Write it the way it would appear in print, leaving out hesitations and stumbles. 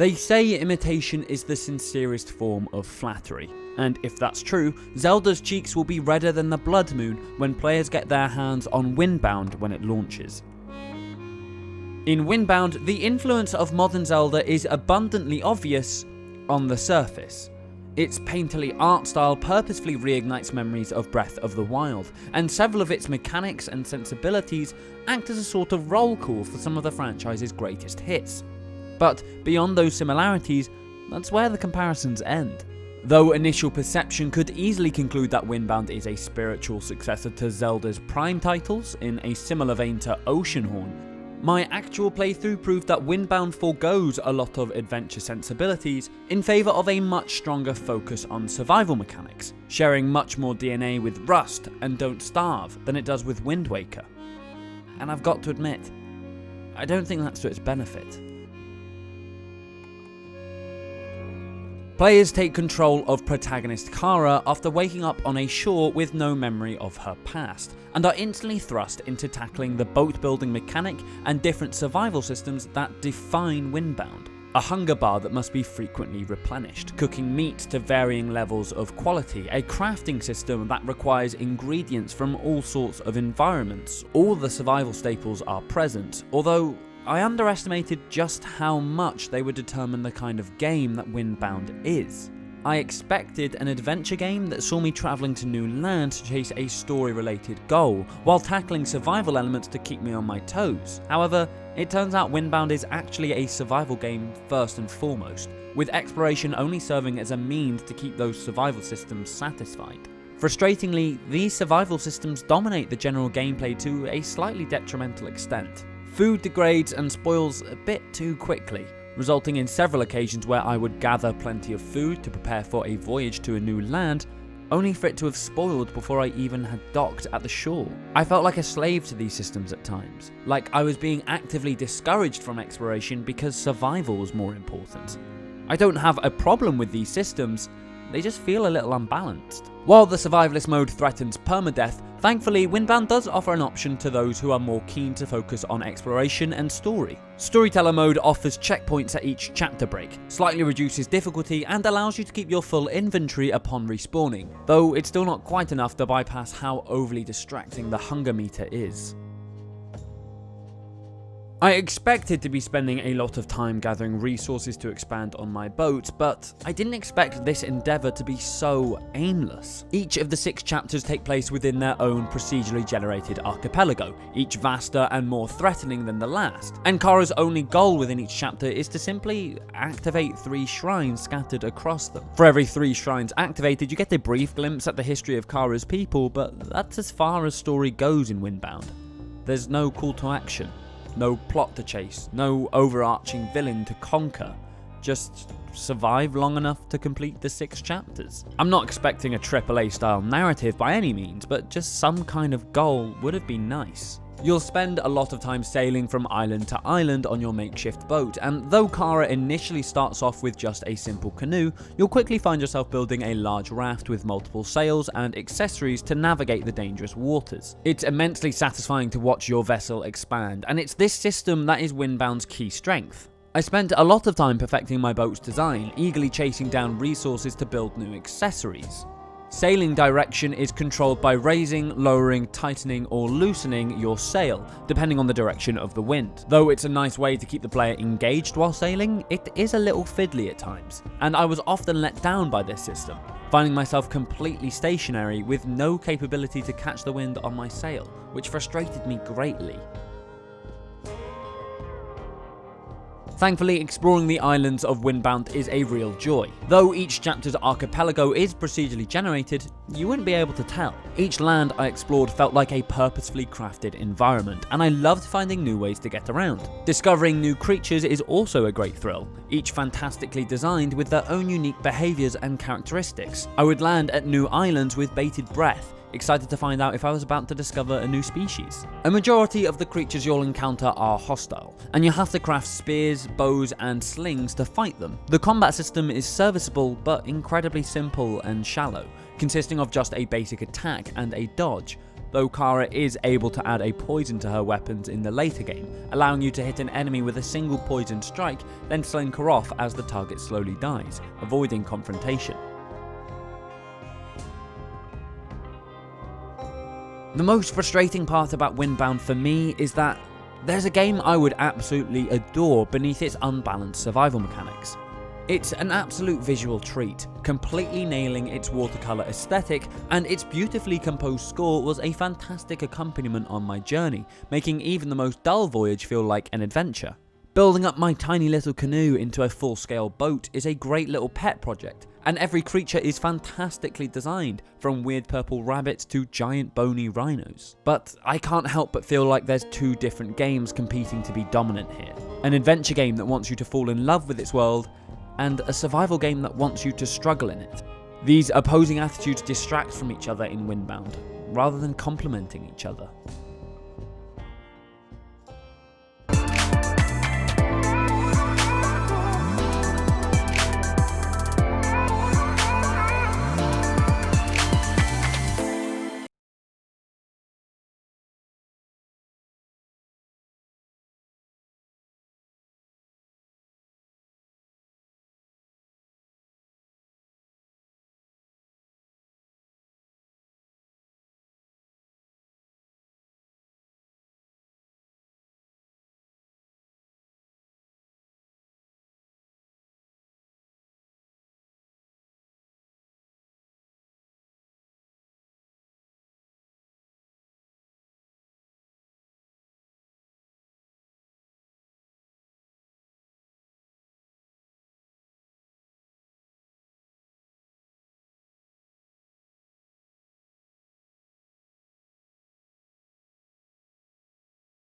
They say imitation is the sincerest form of flattery, and if that's true, Zelda's cheeks will be redder than the blood moon when players get their hands on Windbound when it launches. In Windbound, the influence of modern Zelda is abundantly obvious on the surface. Its painterly art style purposefully reignites memories of Breath of the Wild, and several of its mechanics and sensibilities act as a sort of roll call for some of the franchise's greatest hits. But beyond those similarities, that's where the comparisons end. Though initial perception could easily conclude that Windbound is a spiritual successor to Zelda's prime titles in a similar vein to Oceanhorn, my actual playthrough proved that Windbound forgoes a lot of adventure sensibilities in favour of a much stronger focus on survival mechanics, sharing much more DNA with Rust and Don't Starve than it does with Wind Waker. And I've got to admit, I don't think that's to its benefit. Players take control of protagonist Kara after waking up on a shore with no memory of her past, and are instantly thrust into tackling the boat building mechanic and different survival systems that define Windbound. A hunger bar that must be frequently replenished, cooking meat to varying levels of quality, a crafting system that requires ingredients from all sorts of environments. All the survival staples are present, although I underestimated just how much they would determine the kind of game that Windbound is. I expected an adventure game that saw me travelling to new land to chase a story-related goal, while tackling survival elements to keep me on my toes. However, it turns out Windbound is actually a survival game first and foremost, with exploration only serving as a means to keep those survival systems satisfied. Frustratingly, these survival systems dominate the general gameplay to a slightly detrimental extent. Food degrades and spoils a bit too quickly, resulting in several occasions where I would gather plenty of food to prepare for a voyage to a new land, only for it to have spoiled before I even had docked at the shore. I felt like a slave to these systems at times, like I was being actively discouraged from exploration because survival was more important. I don't have a problem with these systems, they just feel a little unbalanced. While the survivalist mode threatens permadeath, thankfully Windbound does offer an option to those who are more keen to focus on exploration and story. Storyteller mode offers checkpoints at each chapter break, slightly reduces difficulty and allows you to keep your full inventory upon respawning, though it's still not quite enough to bypass how overly distracting the hunger meter is. I expected to be spending a lot of time gathering resources to expand on my boat, but I didn't expect this endeavour to be so aimless. Each of the 6 chapters take place within their own procedurally generated archipelago, each vaster and more threatening than the last, and Kara's only goal within each chapter is to simply activate 3 shrines scattered across them. For every 3 shrines activated, you get a brief glimpse at the history of Kara's people, but that's as far as story goes in Windbound. There's no call to action. No plot to chase, no overarching villain to conquer, just survive long enough to complete the 6 chapters. I'm not expecting a AAA style narrative by any means, but just some kind of goal would have been nice. You'll spend a lot of time sailing from island to island on your makeshift boat, and though Kara initially starts off with just a simple canoe, you'll quickly find yourself building a large raft with multiple sails and accessories to navigate the dangerous waters. It's immensely satisfying to watch your vessel expand, and it's this system that is Windbound's key strength. I spent a lot of time perfecting my boat's design, eagerly chasing down resources to build new accessories. Sailing direction is controlled by raising, lowering, tightening or loosening your sail, depending on the direction of the wind. Though it's a nice way to keep the player engaged while sailing, it is a little fiddly at times, and I was often let down by this system, finding myself completely stationary with no capability to catch the wind on my sail, which frustrated me greatly. Thankfully, exploring the islands of Windbound is a real joy. Though each chapter's archipelago is procedurally generated, you wouldn't be able to tell. Each land I explored felt like a purposefully crafted environment, and I loved finding new ways to get around. Discovering new creatures is also a great thrill, each fantastically designed with their own unique behaviours and characteristics. I would land at new islands with bated breath, excited to find out if I was about to discover a new species. A majority of the creatures you'll encounter are hostile, and you have to craft spears, bows and slings to fight them. The combat system is serviceable but incredibly simple and shallow, consisting of just a basic attack and a dodge. though Kara is able to add a poison to her weapons in the later game, allowing you to hit an enemy with a single poison strike, then slink her off as the target slowly dies, avoiding confrontation. The most frustrating part about Windbound for me is that there's a game I would absolutely adore beneath its unbalanced survival mechanics. It's an absolute visual treat, completely nailing its watercolour aesthetic, and its beautifully composed score was a fantastic accompaniment on my journey, making even the most dull voyage feel like an adventure. Building up my tiny little canoe into a full-scale boat is a great little pet project, and every creature is fantastically designed, from weird purple rabbits to giant bony rhinos. But I can't help but feel like there's two different games competing to be dominant here. An adventure game that wants you to fall in love with its world, and a survival game that wants you to struggle in it. These opposing attitudes distract from each other in Windbound, rather than complementing each other.